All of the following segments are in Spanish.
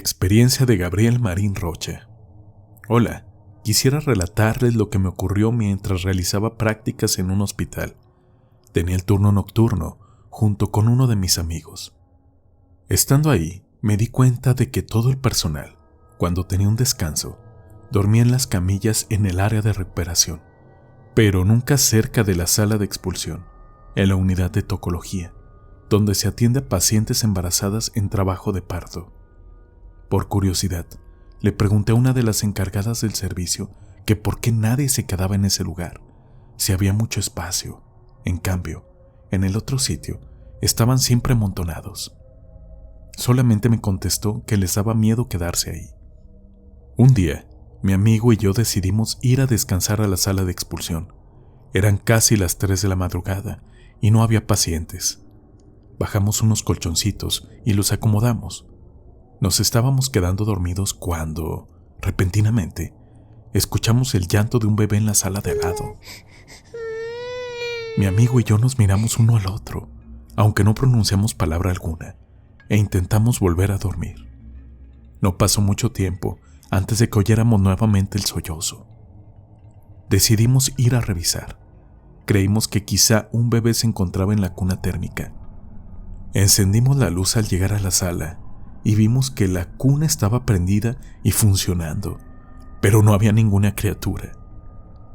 Experiencia de Gabriel Marín Rocha. Hola, quisiera relatarles lo que me ocurrió mientras realizaba prácticas en un hospital. Tenía el turno nocturno junto con uno de mis amigos. Estando ahí, me di cuenta de que todo el personal, cuando tenía un descanso, dormía en las camillas en el área de recuperación, pero nunca cerca de la sala de expulsión, en la unidad de tocología, donde se atiende a pacientes embarazadas en trabajo de parto. Por curiosidad, le pregunté a una de las encargadas del servicio que por qué nadie se quedaba en ese lugar, si había mucho espacio. En cambio, en el otro sitio, estaban siempre amontonados. Solamente me contestó que les daba miedo quedarse ahí. Un día, mi amigo y yo decidimos ir a descansar a la sala de expulsión. Eran casi las 3 de la madrugada y no había pacientes. Bajamos unos colchoncitos y los acomodamos. Nos estábamos quedando dormidos cuando, repentinamente, escuchamos el llanto de un bebé en la sala de al lado. Mi amigo y yo nos miramos uno al otro, aunque no pronunciamos palabra alguna, e intentamos volver a dormir. No pasó mucho tiempo antes de que oyéramos nuevamente el sollozo. Decidimos ir a revisar. Creímos que quizá un bebé se encontraba en la cuna térmica. Encendimos la luz al llegar a la sala y vimos que la cuna estaba prendida y funcionando, pero no había ninguna criatura.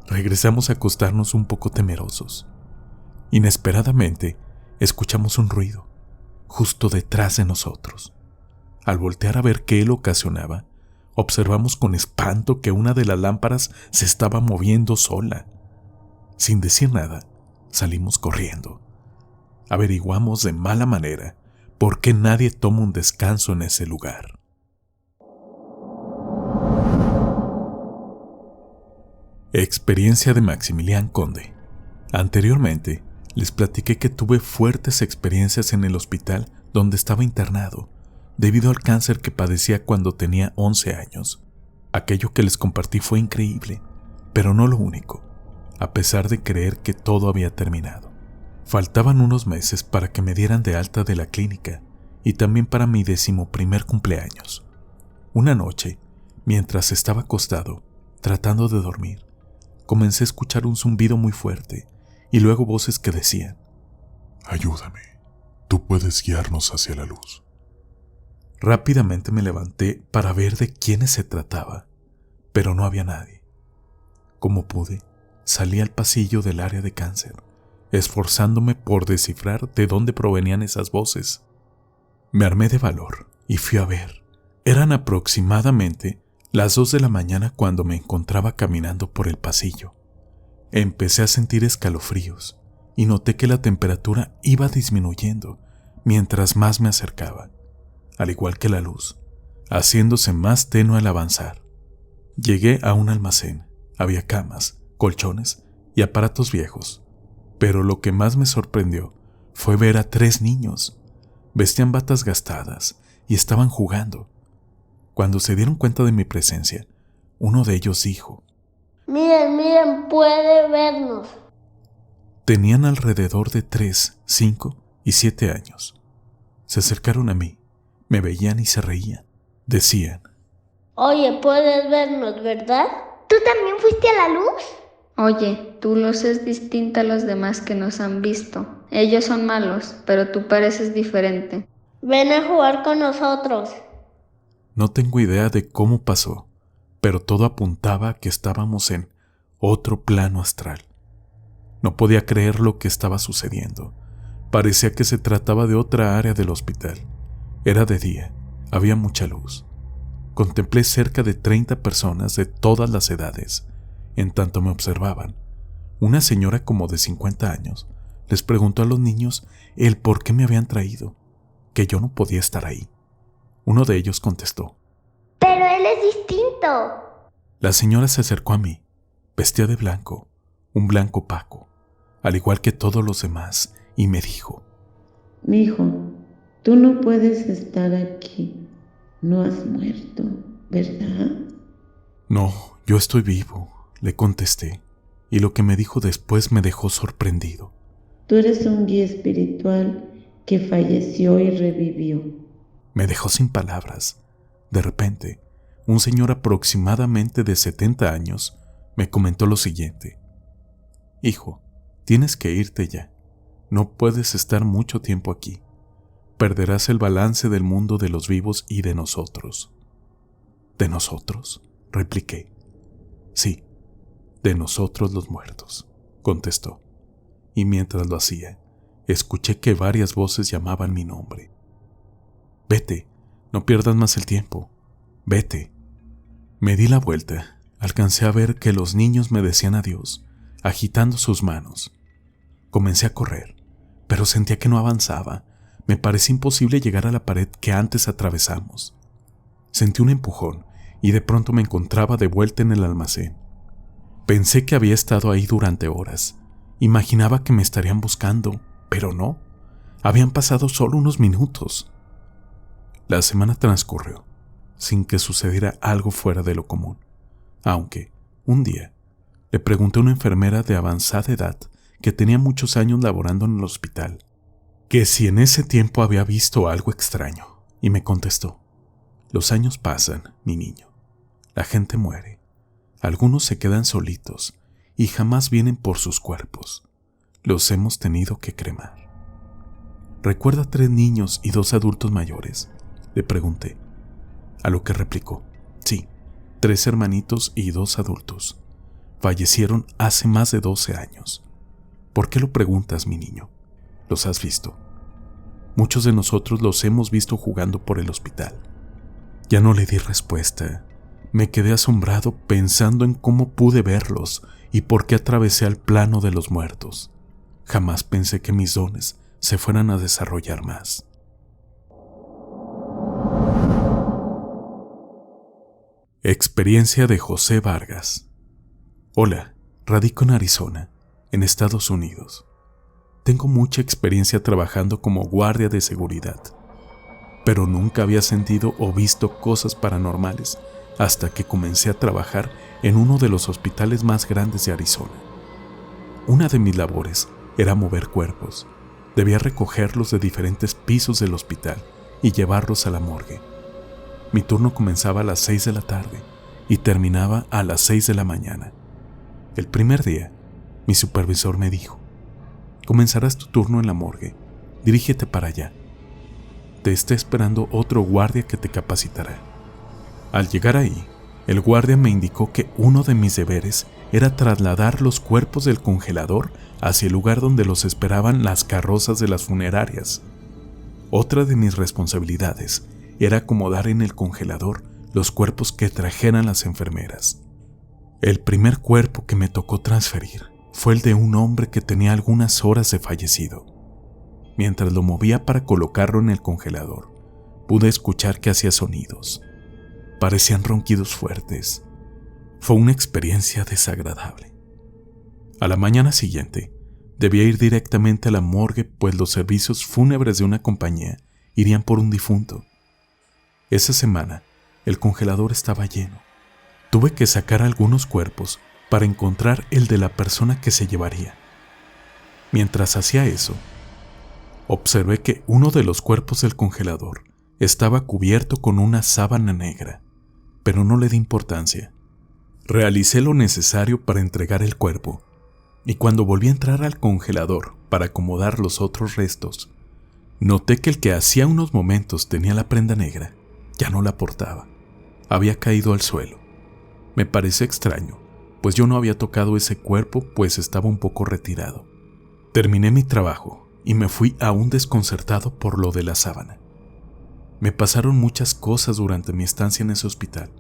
Regresamos a acostarnos un poco temerosos. Inesperadamente, escuchamos un ruido, justo detrás de nosotros. Al voltear a ver qué lo ocasionaba, observamos con espanto que una de las lámparas se estaba moviendo sola. Sin decir nada, salimos corriendo. Averiguamos de mala manera por qué nadie toma un descanso en ese lugar. Experiencia de Maximilián Conde. Anteriormente, les platiqué que tuve fuertes experiencias en el hospital donde estaba internado, debido al cáncer que padecía cuando tenía 11 años. Aquello que les compartí fue increíble, pero no lo único, a pesar de creer que todo había terminado. Faltaban unos meses para que me dieran de alta de la clínica y también para mi 11º cumpleaños. Una noche, mientras estaba acostado, tratando de dormir, comencé a escuchar un zumbido muy fuerte y luego voces que decían: «Ayúdame, tú puedes guiarnos hacia la luz». Rápidamente me levanté para ver de quiénes se trataba, pero no había nadie. Como pude, salí al pasillo del área de cáncer, esforzándome por descifrar de dónde provenían esas voces. Me armé de valor y fui a ver. Eran aproximadamente las 2 de la mañana cuando me encontraba caminando por el pasillo. Empecé a sentir escalofríos y noté que la temperatura iba disminuyendo mientras más me acercaba, al igual que la luz, haciéndose más tenue al avanzar. Llegué a un almacén. Había camas, colchones y aparatos viejos. Pero lo que más me sorprendió fue ver a 3 niños. Vestían batas gastadas y estaban jugando. Cuando se dieron cuenta de mi presencia, uno de ellos dijo: Miren, puede vernos. Tenían alrededor de 3, 5 y 7 años. Se acercaron a mí, me veían y se reían. Decían: Oye, puedes vernos, ¿verdad? ¿Tú también fuiste a la luz? Oye, tu luz es distinta a los demás que nos han visto. Ellos son malos, pero tú pareces diferente. Ven a jugar con nosotros. No tengo idea de cómo pasó, pero todo apuntaba a que estábamos en otro plano astral. No podía creer lo que estaba sucediendo. Parecía que se trataba de otra área del hospital. Era de día, había mucha luz. Contemplé cerca de 30 personas de todas las edades. En tanto me observaban, una señora como de 50 años les preguntó a los niños el por qué me habían traído, que yo no podía estar ahí. Uno de ellos contestó: Pero él es distinto. La señora se acercó a mí, vestía de blanco, un blanco opaco, al igual que todos los demás, y me dijo: Mijo, tú no puedes estar aquí. No has muerto, ¿verdad? No, yo estoy vivo, le contesté, y lo que me dijo después me dejó sorprendido. Tú eres un guía espiritual que falleció y revivió. Me dejó sin palabras. De repente, un señor aproximadamente de 70 años me comentó lo siguiente: «Hijo, tienes que irte ya. No puedes estar mucho tiempo aquí. Perderás el balance del mundo de los vivos y de nosotros». «¿De nosotros?», repliqué. «Sí, de nosotros los muertos», contestó. Y mientras lo hacía, escuché que varias voces llamaban mi nombre. «Vete, no pierdas más el tiempo. Vete». Me di la vuelta. Alcancé a ver que los niños me decían adiós, agitando sus manos. Comencé a correr, pero sentía que no avanzaba. Me parecía imposible llegar a la pared que antes atravesamos. Sentí un empujón y de pronto me encontraba de vuelta en el almacén. Pensé que había estado ahí durante horas. Imaginaba que me estarían buscando, pero no. Habían pasado solo unos minutos. La semana transcurrió sin que sucediera algo fuera de lo común, aunque, un día, le pregunté a una enfermera de avanzada edad que tenía muchos años laborando en el hospital, que si en ese tiempo había visto algo extraño, y me contestó: «Los años pasan, mi niño. La gente muere. Algunos se quedan solitos y jamás vienen por sus cuerpos. Los hemos tenido que cremar». «¿Recuerda 3 niños y 2 adultos mayores?», le pregunté. A lo que replicó: «Sí, 3 hermanitos y 2 adultos. Fallecieron hace más de 12 años. ¿Por qué lo preguntas, mi niño? ¿Los has visto? Muchos de nosotros los hemos visto jugando por el hospital». Ya no le di respuesta. Me quedé asombrado pensando en cómo pude verlos y por qué atravesé al plano de los muertos. Jamás pensé que mis dones se fueran a desarrollar más. Experiencia de José Vargas. Hola, radico en Arizona, en Estados Unidos. Tengo mucha experiencia trabajando como guardia de seguridad, pero nunca había sentido o visto cosas paranormales hasta que comencé a trabajar en uno de los hospitales más grandes de Arizona. Una de mis labores era mover cuerpos. Debía recogerlos de diferentes pisos del hospital y llevarlos a la morgue. Mi turno comenzaba a las 6 de la tarde y terminaba a las 6 de la mañana. El primer día, mi supervisor me dijo: «Comenzarás tu turno en la morgue. Dirígete para allá. Te está esperando otro guardia que te capacitará». Al llegar ahí, el guardia me indicó que uno de mis deberes era trasladar los cuerpos del congelador hacia el lugar donde los esperaban las carrozas de las funerarias. Otra de mis responsabilidades era acomodar en el congelador los cuerpos que trajeran las enfermeras. El primer cuerpo que me tocó transferir fue el de un hombre que tenía algunas horas de fallecido. Mientras lo movía para colocarlo en el congelador, pude escuchar que hacía sonidos. Parecían ronquidos fuertes. Fue una experiencia desagradable. A la mañana siguiente, debía ir directamente a la morgue, pues los servicios fúnebres de una compañía irían por un difunto. Esa semana, el congelador estaba lleno. Tuve que sacar algunos cuerpos para encontrar el de la persona que se llevaría. Mientras hacía eso, observé que uno de los cuerpos del congelador estaba cubierto con una sábana negra, pero no le di importancia. Realicé lo necesario para entregar el cuerpo, y cuando volví a entrar al congelador para acomodar los otros restos, noté que el que hacía unos momentos tenía la prenda negra ya no la portaba. Había caído al suelo. Me pareció extraño, pues yo no había tocado ese cuerpo, pues estaba un poco retirado. Terminé mi trabajo y me fui aún desconcertado por lo de la sábana. Me pasaron muchas cosas durante mi estancia en ese hospital,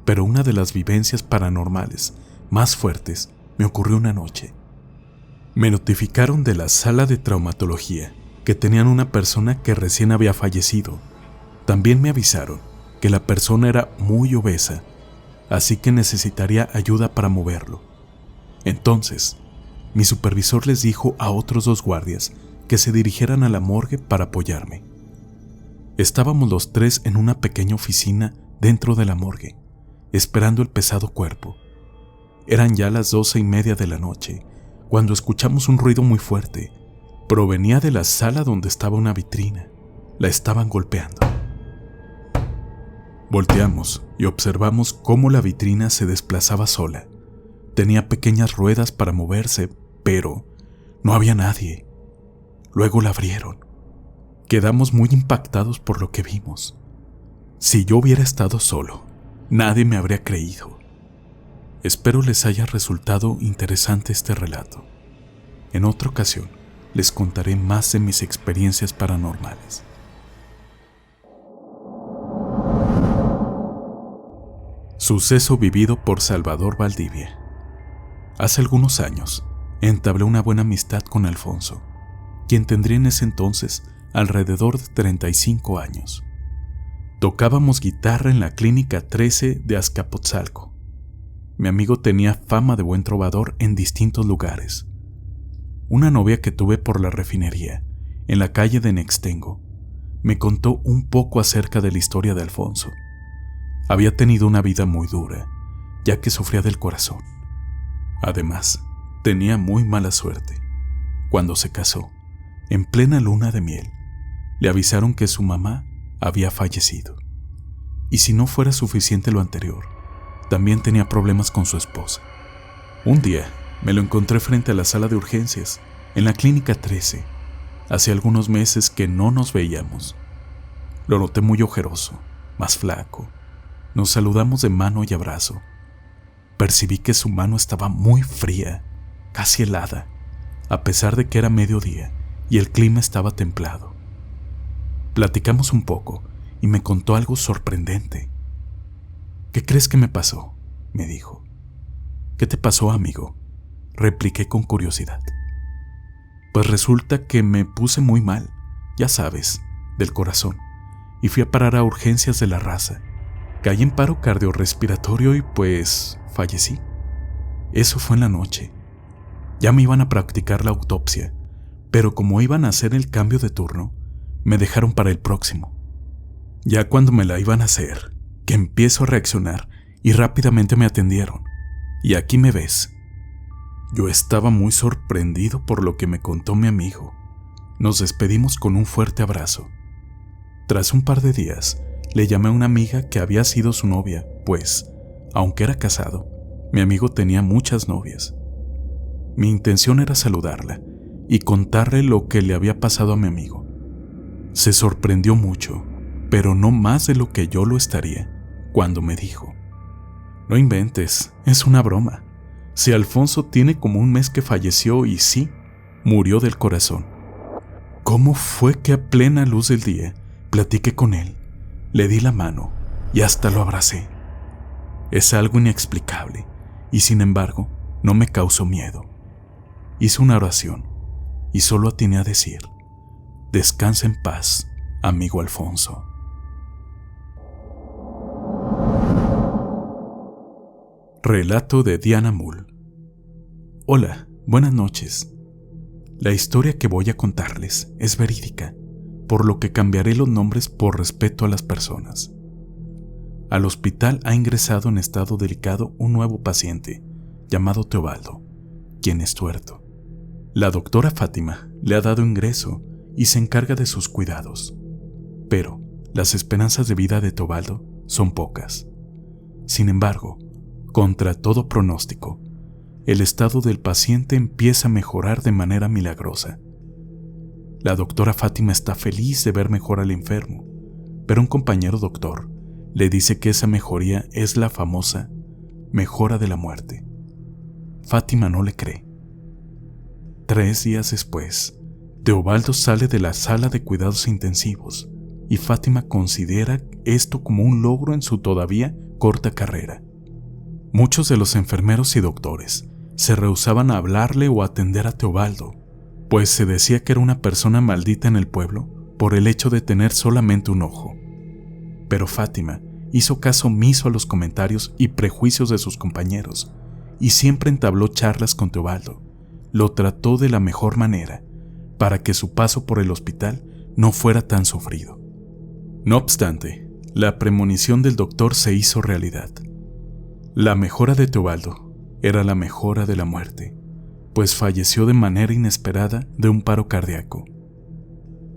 pero una de las vivencias paranormales más fuertes me ocurrió una noche. Me notificaron de la sala de traumatología que tenían una persona que recién había fallecido. También me avisaron que la persona era muy obesa, así que necesitaría ayuda para moverlo. Entonces, mi supervisor les dijo a otros 2 guardias que se dirigieran a la morgue para apoyarme. Estábamos los 3 en una pequeña oficina dentro de la morgue, esperando el pesado cuerpo. Eran ya las 12:30 de la noche, cuando escuchamos un ruido muy fuerte. Provenía de la sala donde estaba una vitrina. La estaban golpeando. Volteamos y observamos cómo la vitrina se desplazaba sola. Tenía pequeñas ruedas para moverse, pero no había nadie. Luego la abrieron. Quedamos muy impactados por lo que vimos. Si yo hubiera estado solo, nadie me habría creído. Espero les haya resultado interesante este relato. En otra ocasión, les contaré más de mis experiencias paranormales. Suceso vivido por Salvador Valdivia. Hace algunos años, entablé una buena amistad con Alfonso, quien tendría en ese entonces alrededor de 35 años. Tocábamos guitarra en la Clínica 13 de Azcapotzalco. Mi amigo tenía fama de buen trovador en distintos lugares. Una novia que tuve por la refinería, en la calle de Nextengo, me contó un poco acerca de la historia de Alfonso. Había tenido una vida muy dura, ya que sufría del corazón. Además, tenía muy mala suerte. Cuando se casó, en plena luna de miel, le avisaron que su mamá había fallecido. Y si no fuera suficiente lo anterior, también tenía problemas con su esposa. Un día, me lo encontré frente a la sala de urgencias, en la Clínica 13. Hace algunos meses que no nos veíamos. Lo noté muy ojeroso, más flaco. Nos saludamos de mano y abrazo. Percibí que su mano estaba muy fría, casi helada, a pesar de que era mediodía y el clima estaba templado. Platicamos un poco y me contó algo sorprendente. ¿Qué crees que me pasó?, me dijo. ¿Qué te pasó, amigo?, repliqué con curiosidad. Pues resulta que me puse muy mal, ya sabes, del corazón, y fui a parar a urgencias de La Raza. Caí en paro cardiorrespiratorio y pues fallecí. Eso fue en la noche. Ya me iban a practicar la autopsia, pero como iban a hacer el cambio de turno, me dejaron para el próximo. Ya cuando me la iban a hacer, que empiezo a reaccionar y rápidamente me atendieron. Y aquí me ves. Yo estaba muy sorprendido por lo que me contó mi amigo. Nos despedimos con un fuerte abrazo. Tras un par de días, le llamé a una amiga que había sido su novia, pues, aunque era casado, mi amigo tenía muchas novias. Mi intención era saludarla y contarle lo que le había pasado a mi amigo. Se sorprendió mucho, pero no más de lo que yo lo estaría, cuando me dijo: «No inventes, es una broma. Si Alfonso tiene como un mes que falleció y sí, murió del corazón». ¿Cómo fue que a plena luz del día platiqué con él? Le di la mano y hasta lo abracé. Es algo inexplicable y sin embargo no me causó miedo. Hice una oración y solo atiné a decir: «Descansa en paz, amigo Alfonso». Relato de Diana Mull. Hola, buenas noches. La historia que voy a contarles es verídica, por lo que cambiaré los nombres por respeto a las personas. Al hospital ha ingresado en estado delicado un nuevo paciente, llamado Teobaldo, quien es tuerto. La doctora Fátima le ha dado ingreso y se encarga de sus cuidados. Pero las esperanzas de vida de Teobaldo son pocas. Sin embargo, contra todo pronóstico, el estado del paciente empieza a mejorar de manera milagrosa. La doctora Fátima está feliz de ver mejor al enfermo, pero un compañero doctor le dice que esa mejoría es la famosa mejora de la muerte. Fátima no le cree. 3 días después, Teobaldo sale de la sala de cuidados intensivos y Fátima considera esto como un logro en su todavía corta carrera. Muchos de los enfermeros y doctores se rehusaban a hablarle o atender a Teobaldo, pues se decía que era una persona maldita en el pueblo por el hecho de tener solamente un ojo. Pero Fátima hizo caso omiso a los comentarios y prejuicios de sus compañeros y siempre entabló charlas con Teobaldo. Lo trató de la mejor manera para que su paso por el hospital no fuera tan sufrido. No obstante, la premonición del doctor se hizo realidad. La mejora de Teobaldo era la mejora de la muerte, pues falleció de manera inesperada de un paro cardíaco.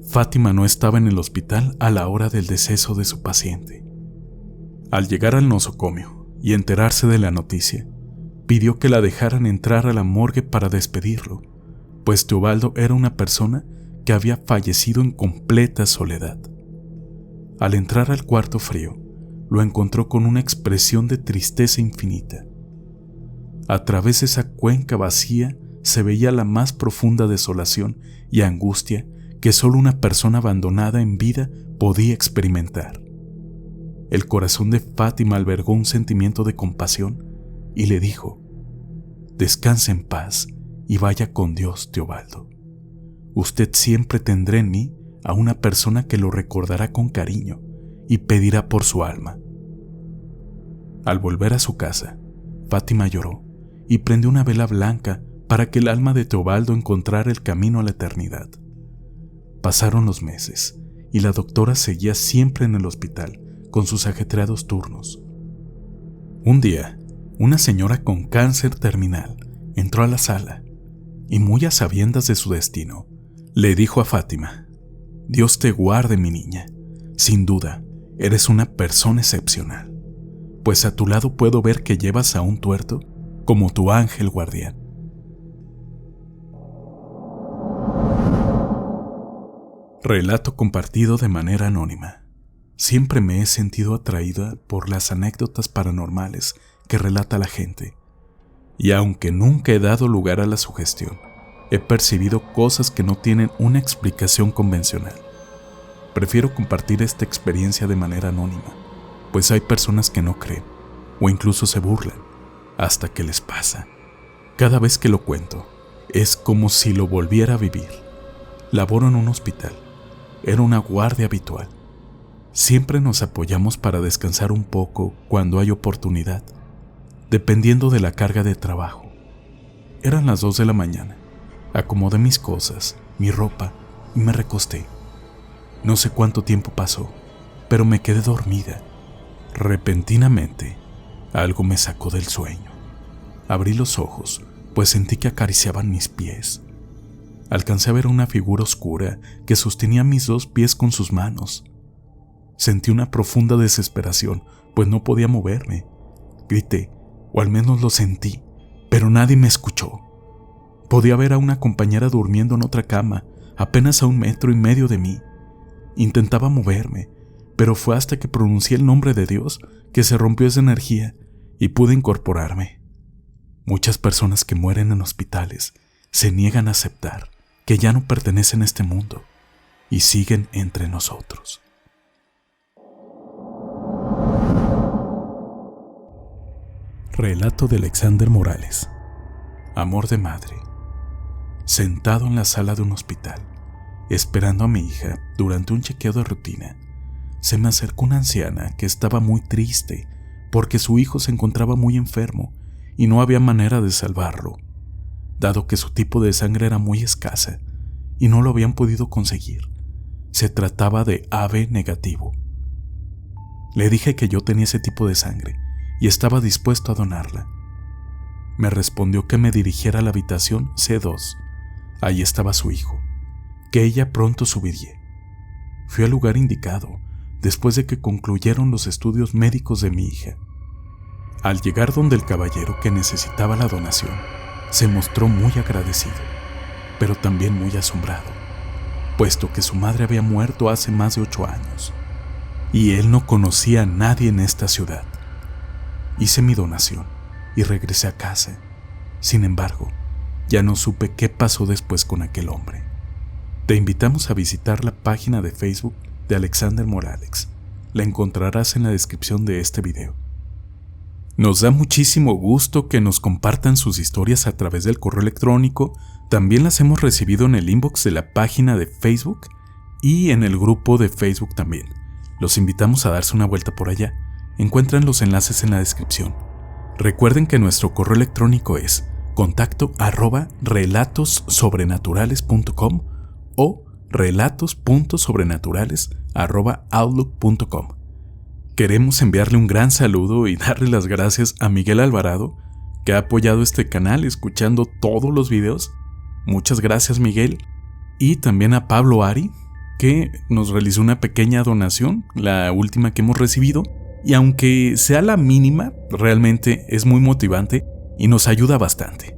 Fátima no estaba en el hospital a la hora del deceso de su paciente. Al llegar al nosocomio y enterarse de la noticia, pidió que la dejaran entrar a la morgue para despedirlo, pues Teobaldo era una persona que había fallecido en completa soledad. Al entrar al cuarto frío, lo encontró con una expresión de tristeza infinita. A través de esa cuenca vacía se veía la más profunda desolación y angustia que solo una persona abandonada en vida podía experimentar. El corazón de Fátima albergó un sentimiento de compasión y le dijo: «Descanse en paz y vaya con Dios, Teobaldo. Usted siempre tendrá en mí a una persona que lo recordará con cariño y pedirá por su alma». Al volver a su casa, Fátima lloró y prendió una vela blanca para que el alma de Teobaldo encontrara el camino a la eternidad. Pasaron los meses y la doctora seguía siempre en el hospital con sus ajetreados turnos. Un día, una señora con cáncer terminal entró a la sala y, muy a sabiendas de su destino, le dijo a Fátima: «Dios te guarde, mi niña. Sin duda, eres una persona excepcional, pues a tu lado puedo ver que llevas a un tuerto como tu ángel guardián». Relato compartido de manera anónima. Siempre me he sentido atraída por las anécdotas paranormales que relata la gente, y aunque nunca he dado lugar a la sugestión, he percibido cosas que no tienen una explicación convencional. Prefiero compartir esta experiencia de manera anónima, pues hay personas que no creen, o incluso se burlan, hasta que les pasa. Cada vez que lo cuento, es como si lo volviera a vivir. Laboro en un hospital. Era una guardia habitual. Siempre nos apoyamos para descansar un poco cuando hay oportunidad, dependiendo de la carga de trabajo. Eran las 2 de la mañana. Acomodé mis cosas, mi ropa, y me recosté. No sé cuánto tiempo pasó, pero me quedé dormida. Repentinamente, algo me sacó del sueño. Abrí los ojos, pues sentí que acariciaban mis pies. Alcancé a ver una figura oscura que sostenía mis 2 pies con sus manos. Sentí una profunda desesperación, pues no podía moverme. Grité, o al menos lo sentí, pero nadie me escuchó. Podía ver a una compañera durmiendo en otra cama, apenas a 1,5 metros de mí. Intentaba moverme, pero fue hasta que pronuncié el nombre de Dios que se rompió esa energía y pude incorporarme. Muchas personas que mueren en hospitales se niegan a aceptar que ya no pertenecen a este mundo y siguen entre nosotros. Relato de Alexander Morales. Amor de madre. Sentado en la sala de un hospital, esperando a mi hija durante un chequeo de rutina, se me acercó una anciana que estaba muy triste porque su hijo se encontraba muy enfermo y no había manera de salvarlo, dado que su tipo de sangre era muy escasa y no lo habían podido conseguir. Se trataba de AB negativo. Le dije que yo tenía ese tipo de sangre y estaba dispuesto a donarla. Me respondió que me dirigiera a la habitación C2. Ahí estaba su hijo, que ella pronto subiría. Fui al lugar indicado después de que concluyeron los estudios médicos de mi hija. Al llegar donde el caballero que necesitaba la donación, se mostró muy agradecido, pero también muy asombrado, puesto que su madre había muerto hace más de 8 años, y él no conocía a nadie en esta ciudad. Hice mi donación y regresé a casa. Sin embargo, ya no supe qué pasó después con aquel hombre. Te invitamos a visitar la página de Facebook de Alexander Morales. La encontrarás en la descripción de este video. Nos da muchísimo gusto que nos compartan sus historias a través del correo electrónico. También las hemos recibido en el inbox de la página de Facebook y en el grupo de Facebook también. Los invitamos a darse una vuelta por allá. Encuentran los enlaces en la descripción. Recuerden que nuestro correo electrónico es contacto@relatossobrenaturales.com o relatos.sobrenaturales@outlook.com. Queremos enviarle un gran saludo y darle las gracias a Miguel Alvarado, que ha apoyado este canal escuchando todos los videos. Muchas gracias, Miguel. Y también a Pablo Ari, que nos realizó una pequeña donación, la última que hemos recibido, Y aunque sea la mínima, realmente es muy motivante y nos ayuda bastante.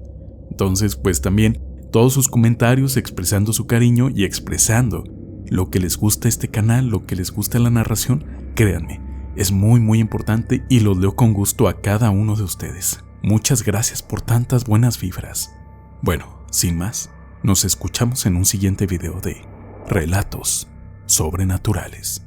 Entonces, pues también todos sus comentarios expresando su cariño y expresando lo que les gusta este canal, lo que les gusta la narración, créanme, es muy muy importante y los leo con gusto a cada uno de ustedes. Muchas gracias por tantas buenas vibras. Bueno, sin más, nos escuchamos en un siguiente video de Relatos Sobrenaturales.